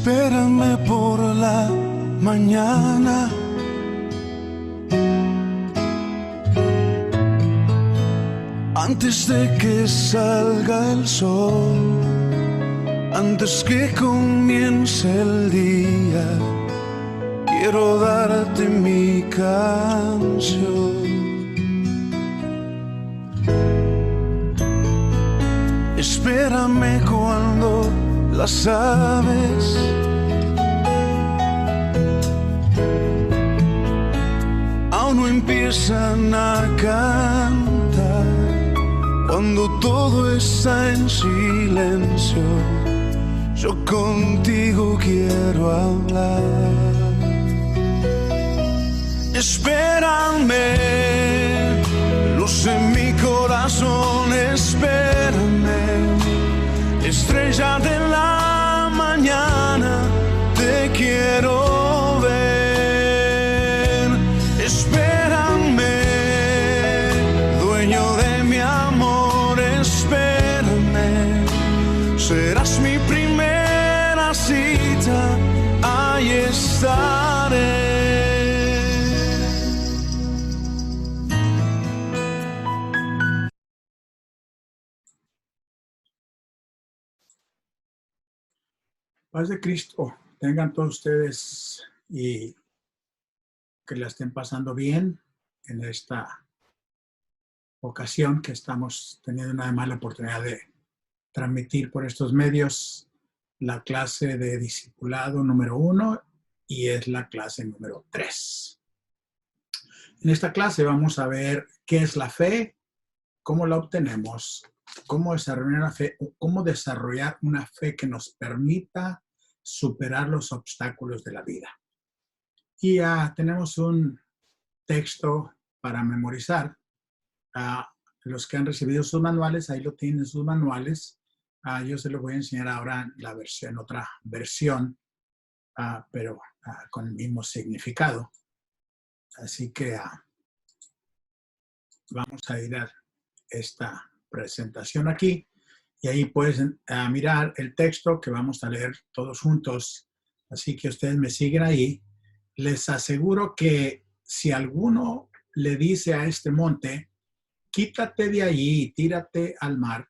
Espérame por la mañana. Antes de que salga el sol, antes que comience el día, quiero darte mi canción. Espérame cuando las aves aún no empiezan a cantar, cuando todo está en silencio, yo contigo quiero hablar. Espérame, luz en mi corazón, espérame, estrella de la mañana, te quiero ver. Espérame, dueño de mi amor, espérame, serás mi primera cita, ahí estaré. Paz de Cristo, tengan todos ustedes y que la estén pasando bien en esta ocasión que estamos teniendo una vez más la oportunidad de transmitir por estos medios la clase de discipulado número 1 y es la clase número 3. En esta clase vamos a ver qué es la fe, cómo la obtenemos, cómo desarrollar una fe que nos permita superar los obstáculos de la vida. Y tenemos un texto para memorizar. Los que han recibido sus manuales, ahí lo tienen sus manuales. Yo se los voy a enseñar ahora en otra versión, pero con el mismo significado. Así que vamos a ir a esta presentación aquí y ahí puedes mirar el texto que vamos a leer todos juntos. Así que ustedes me siguen ahí. Les aseguro que si alguno le dice a este monte, quítate de allí y tírate al mar,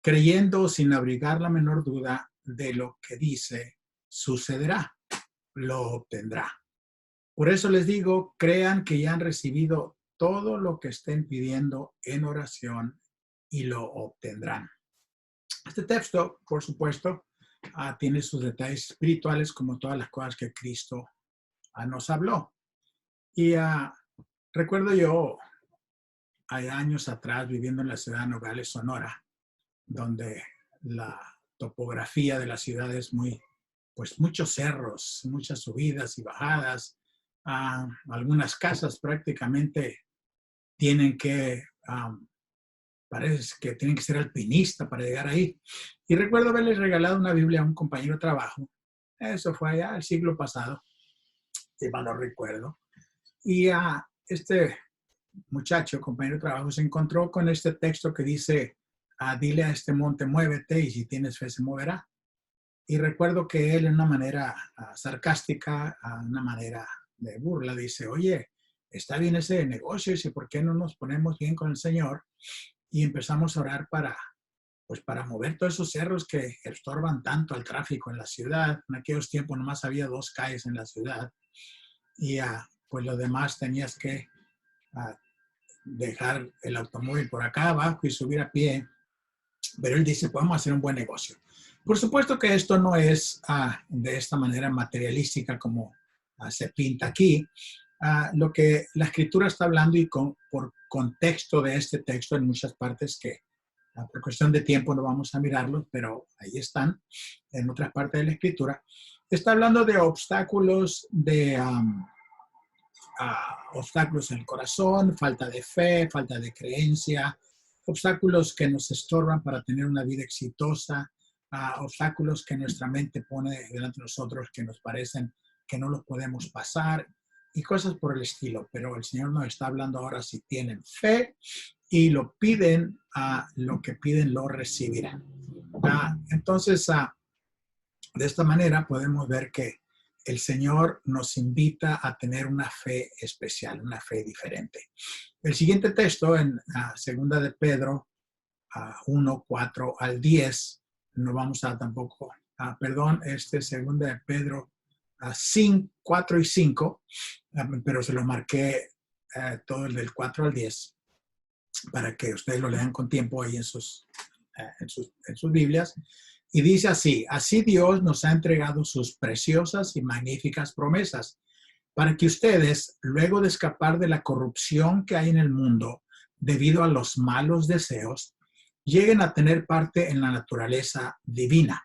creyendo sin abrigar la menor duda de lo que dice, sucederá, lo obtendrá. Por eso les digo, crean que ya han recibido todo lo que estén pidiendo en oración y lo obtendrán. Este texto, por supuesto, tiene sus detalles espirituales como todas las cosas que Cristo nos habló. Y recuerdo yo, hay años atrás, viviendo en la ciudad de Nogales, Sonora, donde la topografía de la ciudad es muchos cerros, muchas subidas y bajadas. Algunas casas prácticamente tienen que, parece que tienen que ser alpinista para llegar ahí. Y recuerdo haberles regalado una Biblia a un compañero de trabajo. Eso fue allá el siglo pasado, si mal no recuerdo. Y este muchacho, compañero de trabajo, se encontró con este texto que dice, dile a este monte, muévete, y si tienes fe se moverá. Y recuerdo que él, en una manera sarcástica, una manera de burla, dice, oye, está bien ese negocio, y ¿por qué no nos ponemos bien con el Señor? Y empezamos a orar para mover todos esos cerros que estorban tanto al tráfico en la ciudad. En aquellos tiempos nomás había 2 calles en la ciudad. Y pues lo demás tenías que dejar el automóvil por acá abajo y subir a pie. Pero él dice, podemos hacer un buen negocio. Por supuesto que esto no es de esta manera materialística como se pinta aquí. Lo que la Escritura está hablando y por contexto de este texto en muchas partes que por cuestión de tiempo no vamos a mirarlos, pero ahí están en otras partes de la Escritura. Está hablando de obstáculos, obstáculos en el corazón, falta de fe, falta de creencia, obstáculos que nos estorban para tener una vida exitosa, obstáculos que nuestra mente pone delante de nosotros que nos parecen que no los podemos pasar y cosas por el estilo. Pero el Señor nos está hablando ahora si tienen fe y lo piden, lo que piden lo recibirán. Entonces, De esta manera podemos ver que el Señor nos invita a tener una fe especial, una fe diferente. El siguiente texto en segunda de Pedro 1, 4 al 10, no vamos a tampoco, segunda de Pedro 5, 4 y 5, pero se lo marqué todo el del 4 al 10 para que ustedes lo lean con tiempo ahí en sus Biblias. Y dice así: así Dios nos ha entregado sus preciosas y magníficas promesas, para que ustedes, luego de escapar de la corrupción que hay en el mundo debido a los malos deseos, lleguen a tener parte en la naturaleza divina.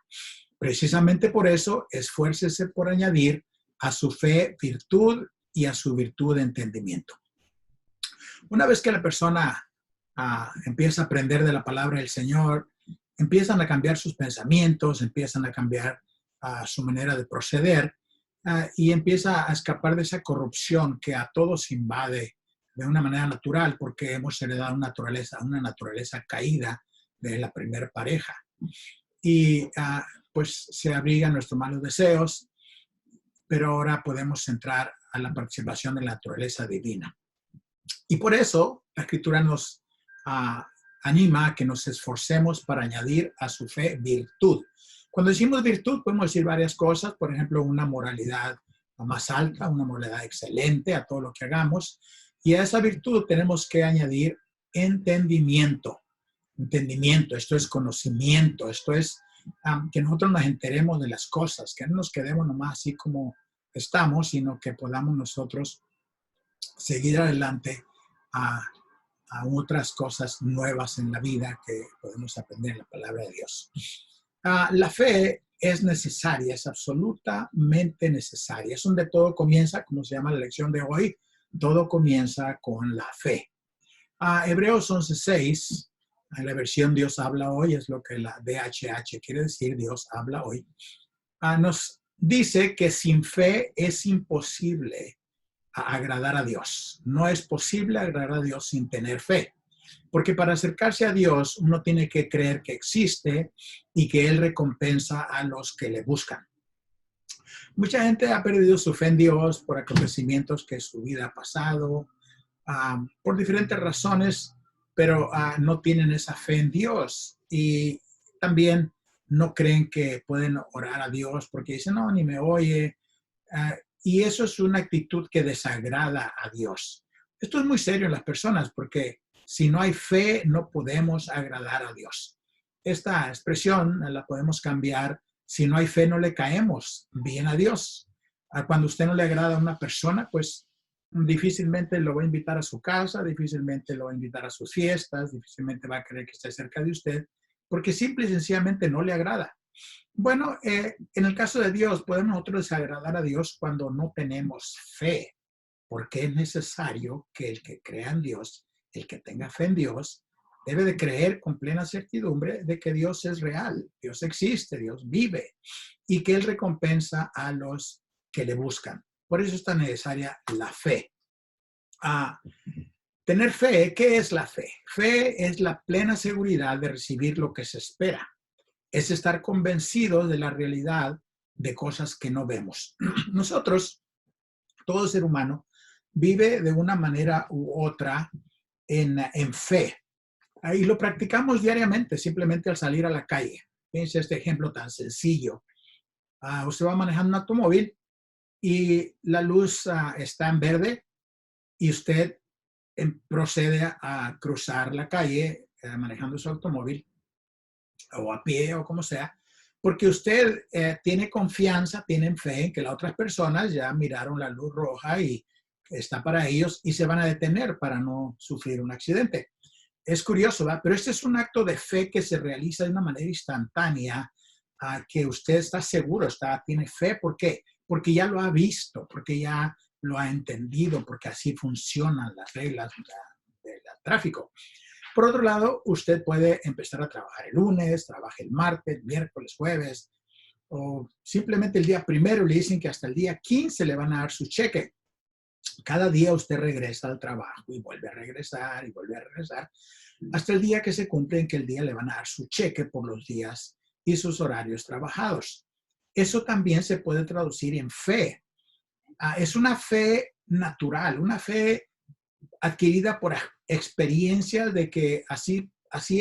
Precisamente por eso, esfuércese por añadir a su fe virtud y a su virtud entendimiento. Una vez que la persona empieza a aprender de la palabra del Señor, empiezan a cambiar sus pensamientos, empiezan a cambiar su manera de proceder y empieza a escapar de esa corrupción que a todos invade de una manera natural, porque hemos heredado una naturaleza caída de la primera pareja. Y pues se abrigan nuestros malos deseos, pero ahora podemos entrar a la participación de la naturaleza divina. Y por eso la Escritura nos anima a que nos esforcemos para añadir a su fe virtud. Cuando decimos virtud, podemos decir varias cosas, por ejemplo, una moralidad más alta, una moralidad excelente a todo lo que hagamos, y a esa virtud tenemos que añadir entendimiento. Entendimiento, esto es conocimiento, esto es que nosotros nos enteremos de las cosas, que no nos quedemos nomás así como estamos, sino que podamos nosotros seguir adelante a otras cosas nuevas en la vida que podemos aprender en la palabra de Dios. La fe es necesaria, es absolutamente necesaria. Es donde todo comienza, como se llama la lección de hoy, todo comienza con la fe. Hebreos 11:6, en la versión Dios habla hoy, es lo que la DHH quiere decir, Dios habla hoy, nos dice que sin fe es imposible agradar a Dios. No es posible agradar a Dios sin tener fe. Porque para acercarse a Dios uno tiene que creer que existe y que Él recompensa a los que le buscan. Mucha gente ha perdido su fe en Dios por acontecimientos que su vida ha pasado, por diferentes razones, pero no tienen esa fe en Dios. Y también no creen que pueden orar a Dios porque dicen, no, ni me oye. Y eso es una actitud que desagrada a Dios. Esto es muy serio en las personas porque si no hay fe, no podemos agradar a Dios. Esta expresión la podemos cambiar: si no hay fe, no le caemos bien a Dios. Cuando usted no le agrada a una persona, pues difícilmente lo va a invitar a su casa, difícilmente lo va a invitar a sus fiestas, difícilmente va a querer que esté cerca de usted, porque simple y sencillamente no le agrada. Bueno, en el caso de Dios, podemos nosotros desagradar a Dios cuando no tenemos fe, porque es necesario que el que crea en Dios, el que tenga fe en Dios, debe de creer con plena certidumbre de que Dios es real, Dios existe, Dios vive y que Él recompensa a los que le buscan. Por eso es tan necesaria la fe. Tener fe, ¿qué es la fe? Fe es la plena seguridad de recibir lo que se espera. Es estar convencidos de la realidad de cosas que no vemos. Nosotros, todo ser humano, vive de una manera u otra en fe. Y lo practicamos diariamente, simplemente al salir a la calle. Fíjense este ejemplo tan sencillo. Usted va manejando un automóvil y la luz está en verde y usted procede a cruzar la calle manejando su automóvil o a pie o como sea, porque usted tiene confianza, tiene fe en que las otras personas ya miraron la luz roja y está para ellos y se van a detener para no sufrir un accidente. Es curioso, ¿verdad? Pero este es un acto de fe que se realiza de una manera instantánea, que usted está seguro, tiene fe. ¿Por qué? Porque ya lo ha visto, porque ya lo ha entendido, porque así funcionan las reglas del tráfico. Por otro lado, usted puede empezar a trabajar el lunes, trabaja el martes, miércoles, jueves, o simplemente el día primero le dicen que hasta el día 15 le van a dar su cheque. Cada día usted regresa al trabajo y vuelve a regresar y vuelve a regresar hasta el día que se cumple en que el día le van a dar su cheque por los días y sus horarios trabajados. eso también se puede traducir en fe. Es una fe natural, una fe adquirida por experiencias de que así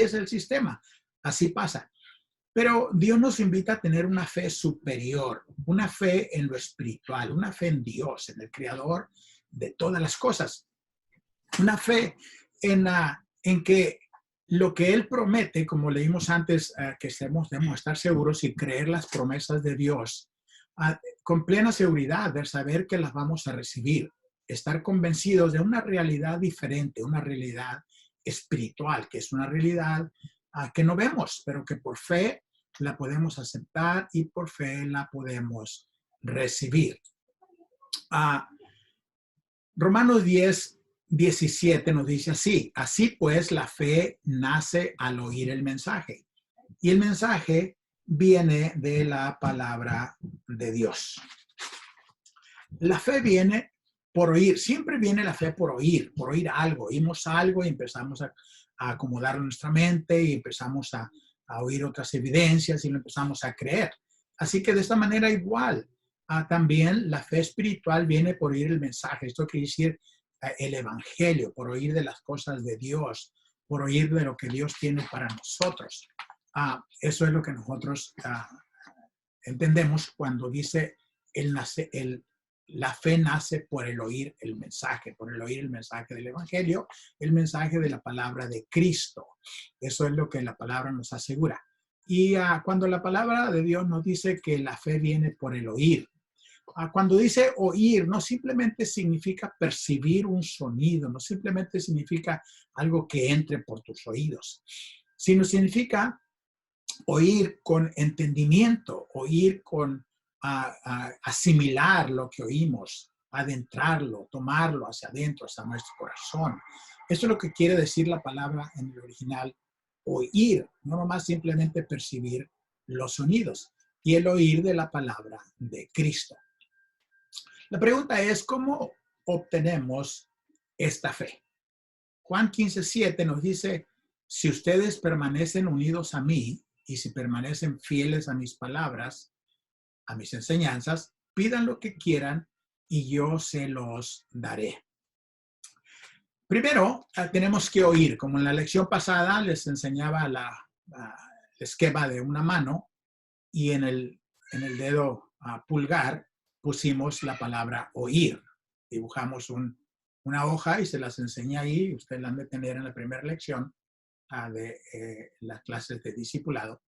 es el sistema, así pasa. Pero Dios nos invita a tener una fe superior, una fe en lo espiritual, una fe en Dios, en el Creador de todas las cosas. Una fe en que lo que Él promete, como leímos antes, que debemos estar seguros y creer las promesas de Dios con plena seguridad de saber que las vamos a recibir. Estar convencidos de una realidad diferente, una realidad espiritual, que es una realidad que no vemos, pero que por fe la podemos aceptar y por fe la podemos recibir. Romanos 10:17 nos dice así pues la fe nace al oír el mensaje. Y el mensaje viene de la palabra de Dios. La fe viene por oír, siempre viene la fe por oír algo. Oímos algo y empezamos a acomodar nuestra mente y empezamos a oír otras evidencias y lo empezamos a creer. Así que de esta manera igual, también la fe espiritual viene por oír el mensaje. Esto quiere decir el evangelio, por oír de las cosas de Dios, por oír de lo que Dios tiene para nosotros. Eso es lo que nosotros entendemos cuando dice la fe nace por el oír el mensaje, por el oír el mensaje del evangelio, el mensaje de la palabra de Cristo. Eso es lo que la palabra nos asegura. Y cuando la palabra de Dios nos dice que la fe viene por el oír, cuando dice oír, no simplemente significa percibir un sonido, no simplemente significa algo que entre por tus oídos, sino significa oír con entendimiento, oír con asimilar lo que oímos, adentrarlo, tomarlo hacia adentro, hacia nuestro corazón. Eso es lo que quiere decir la palabra en el original, oír, no nomás simplemente percibir los sonidos, y el oír de la palabra de Cristo. La pregunta es, ¿cómo obtenemos esta fe? Juan 15:7 nos dice, si ustedes permanecen unidos a mí y si permanecen fieles a mis palabras, a mis enseñanzas, pidan lo que quieran y yo se los daré. Primero, tenemos que oír. Como en la lección pasada les enseñaba el esquema de una mano y en el dedo pulgar pusimos la palabra oír. Dibujamos una hoja y se las enseñé ahí. Ustedes la han de tener en la primera lección de las clases de discipulado.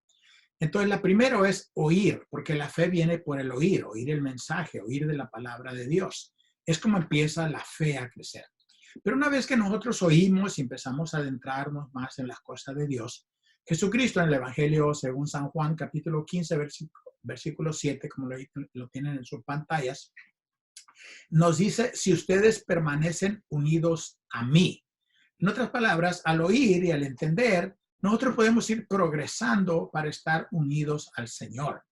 Entonces, la primera es oír, porque la fe viene por el oír el mensaje, oír de la palabra de Dios. Es como empieza la fe a crecer. Pero una vez que nosotros oímos y empezamos a adentrarnos más en las cosas de Dios, Jesucristo en el Evangelio según San Juan, capítulo 15, versículo 7, como lo tienen en sus pantallas, nos dice, si ustedes permanecen unidos a mí. En otras palabras, al oír y al entender, nosotros podemos ir progresando para estar unidos al Señor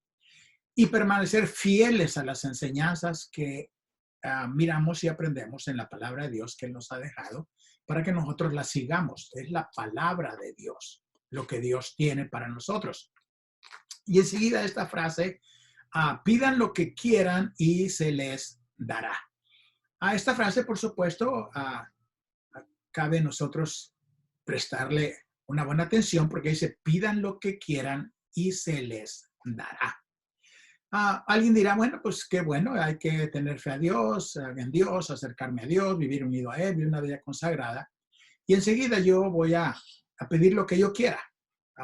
y permanecer fieles a las enseñanzas que miramos y aprendemos en la palabra de Dios que Él nos ha dejado para que nosotros la sigamos. Es la palabra de Dios, lo que Dios tiene para nosotros. Y enseguida esta frase, pidan lo que quieran y se les dará. A esta frase, por supuesto, cabe nosotros prestarle una buena atención porque dice, pidan lo que quieran y se les dará. Alguien dirá, bueno, pues qué bueno, hay que tener fe a Dios, en Dios, acercarme a Dios, vivir unido a Él, vivir una vida consagrada. Y enseguida yo voy a pedir lo que yo quiera.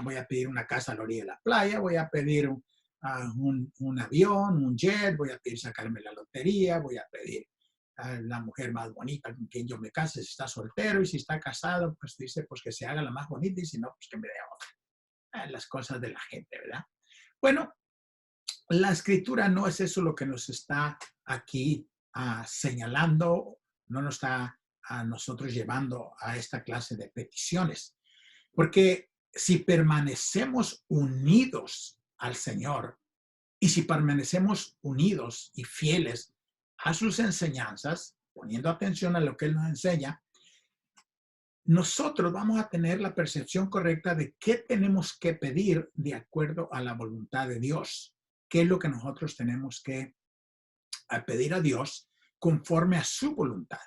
Voy a pedir una casa a la orilla de la playa, voy a pedir un avión, un jet, voy a pedir sacarme la lotería, voy a pedir a la mujer más bonita con quien yo me case si está soltero y si está casado, pues dice pues que se haga la más bonita y si no, pues que me dé otra. Las cosas de la gente, ¿verdad? Bueno, la escritura no es eso lo que nos está aquí señalando, no nos está a nosotros llevando a esta clase de peticiones, porque si permanecemos unidos al Señor y si permanecemos unidos y fieles a sus enseñanzas, poniendo atención a lo que Él nos enseña, nosotros vamos a tener la percepción correcta de qué tenemos que pedir de acuerdo a la voluntad de Dios. qué es lo que nosotros tenemos que pedir a Dios conforme a su voluntad.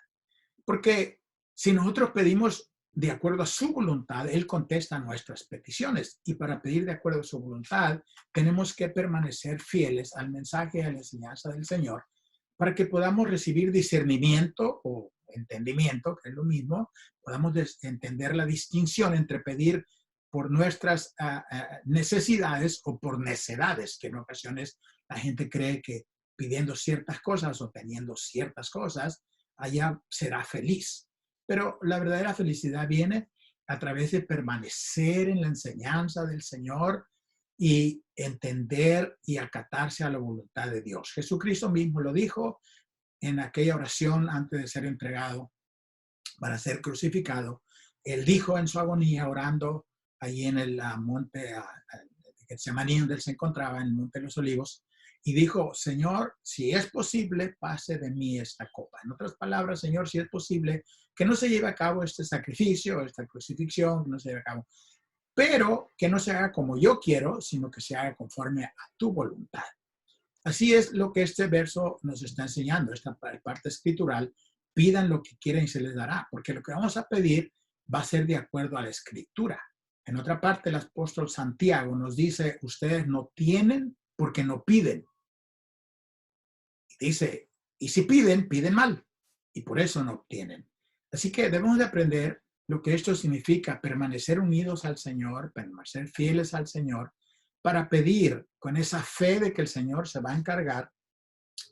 Porque si nosotros pedimos de acuerdo a su voluntad, Él contesta nuestras peticiones. Y para pedir de acuerdo a su voluntad, tenemos que permanecer fieles al mensaje y a la enseñanza del Señor para que podamos recibir discernimiento o entendimiento, que es lo mismo, podamos entender la distinción entre pedir por nuestras necesidades o por necedades, que en ocasiones la gente cree que pidiendo ciertas cosas o teniendo ciertas cosas, allá será feliz. Pero la verdadera felicidad viene a través de permanecer en la enseñanza del Señor y entender y acatarse a la voluntad de Dios. Jesucristo mismo lo dijo en aquella oración antes de ser entregado para ser crucificado. Él dijo en su agonía, orando allí en el monte Getsemaní, donde él se encontraba, en el monte de los Olivos, y dijo: Señor, si es posible, pase de mí esta copa. En otras palabras, Señor, si es posible, que no se lleve a cabo este sacrificio, esta crucifixión, que no se lleve a cabo, pero que no se haga como yo quiero, sino que se haga conforme a tu voluntad. Así es lo que este verso nos está enseñando, esta parte escritural. Pidan lo que quieren y se les dará, porque lo que vamos a pedir va a ser de acuerdo a la escritura. En otra parte, el apóstol Santiago nos dice: ustedes no tienen porque no piden. Y dice, y si piden, piden mal, y por eso no obtienen. Así que debemos de aprender lo que esto significa: permanecer unidos al Señor, permanecer fieles al Señor, para pedir con esa fe de que el Señor se va a encargar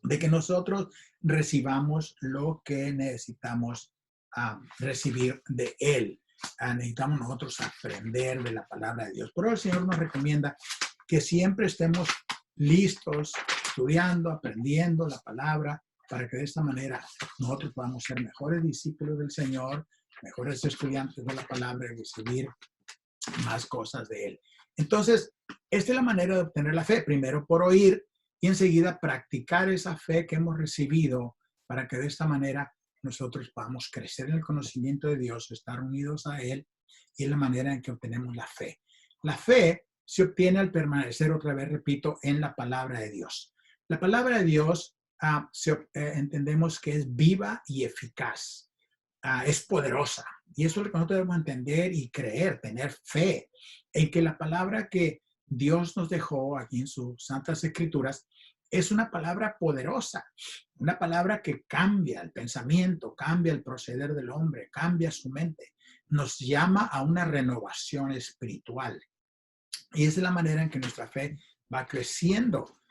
de que nosotros recibamos lo que necesitamos recibir de Él. Necesitamos nosotros aprender de la palabra de Dios. Por eso el Señor nos recomienda que siempre estemos listos, estudiando, aprendiendo la palabra, para que de esta manera nosotros podamos ser mejores discípulos del Señor, mejores estudiantes de la palabra y recibir más cosas de Él. Entonces, esta es la manera de obtener la fe. Primero por oír y enseguida practicar esa fe que hemos recibido, para que de esta manera nosotros podamos crecer en el conocimiento de Dios, estar unidos a Él, y es la manera en que obtenemos la fe. La fe se obtiene al permanecer, otra vez repito, en la palabra de Dios. La palabra de Dios entendemos que es viva y eficaz, es poderosa. Y eso es lo que nosotros debemos entender y creer, tener fe en que la palabra que Dios nos dejó aquí en sus santas escrituras es una palabra poderosa, una palabra que cambia el pensamiento, cambia el proceder del hombre, cambia su mente, nos llama a una renovación espiritual. Y esa es la manera en que nuestra fe va creciendo.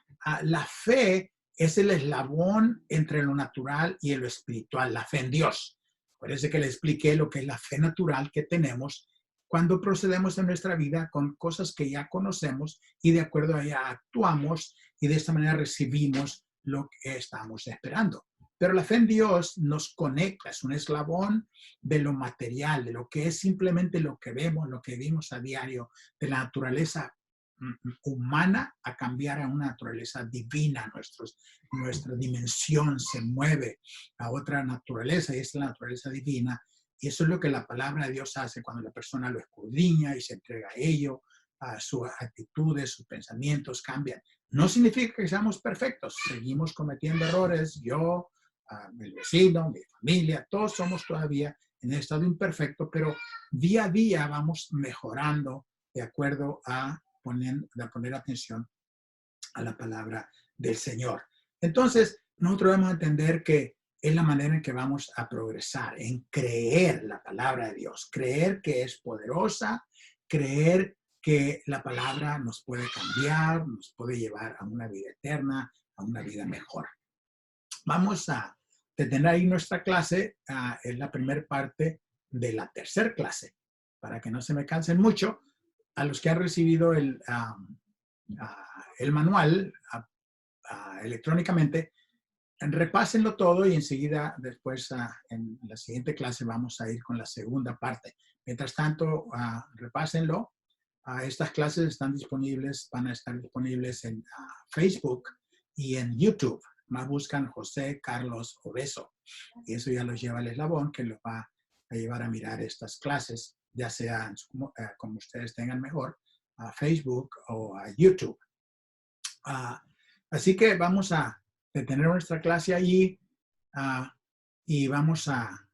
La fe es el eslabón entre lo natural y lo espiritual, la fe en Dios. Parece que le expliqué lo que es la fe natural que tenemos cuando procedemos en nuestra vida con cosas que ya conocemos y de acuerdo a ella actuamos, y de esta manera recibimos lo que estamos esperando. Pero la fe en Dios nos conecta, es un eslabón de lo material, de lo que es simplemente lo que vemos, lo que vimos a diario, de la naturaleza humana a cambiar a una naturaleza divina. Nuestra dimensión se mueve a otra naturaleza, y es la naturaleza divina. Y eso es lo que la palabra de Dios hace cuando la persona lo escudriña y se entrega a ello. Sus actitudes, sus pensamientos cambian. No significa que seamos perfectos, seguimos cometiendo errores. Yo, el vecino, mi familia, todos somos todavía en estado imperfecto, pero día a día vamos mejorando de acuerdo a poner atención a la palabra del Señor. Entonces, nosotros debemos entender que es la manera en que vamos a progresar, en creer la palabra de Dios, creer que es poderosa, creer que la palabra nos puede cambiar, nos puede llevar a una vida eterna, a una vida mejor. Vamos a detener ahí nuestra clase, es la primera parte de la tercera clase, para que no se me cansen mucho. A los que han recibido el manual electrónicamente, repásenlo todo y enseguida después en la siguiente clase vamos a ir con la segunda parte. Mientras tanto, repásenlo. Estas clases están disponibles, van a estar disponibles en Facebook y en YouTube. Más buscan José Carlos Obeso, y eso ya los lleva al eslabón que los va a llevar a mirar estas clases, ya sea como ustedes tengan mejor, a Facebook o a YouTube. Así que vamos a detener nuestra clase allí y vamos a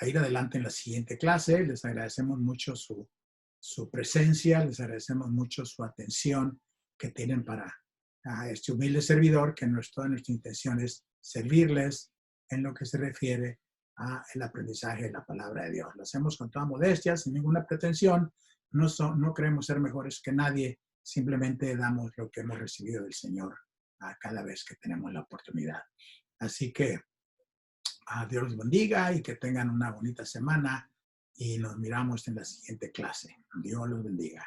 ir adelante en la siguiente clase. Les agradecemos mucho su presencia, les agradecemos mucho su atención que tienen para este humilde servidor, que toda nuestra intención es servirles en lo que se refiere al aprendizaje de la palabra de Dios. Lo hacemos con toda modestia, sin ninguna pretensión. No creemos ser mejores que nadie, simplemente damos lo que hemos recibido del Señor cada vez que tenemos la oportunidad. Así que Dios los bendiga y que tengan una bonita semana y nos miramos en la siguiente clase. Dios los bendiga.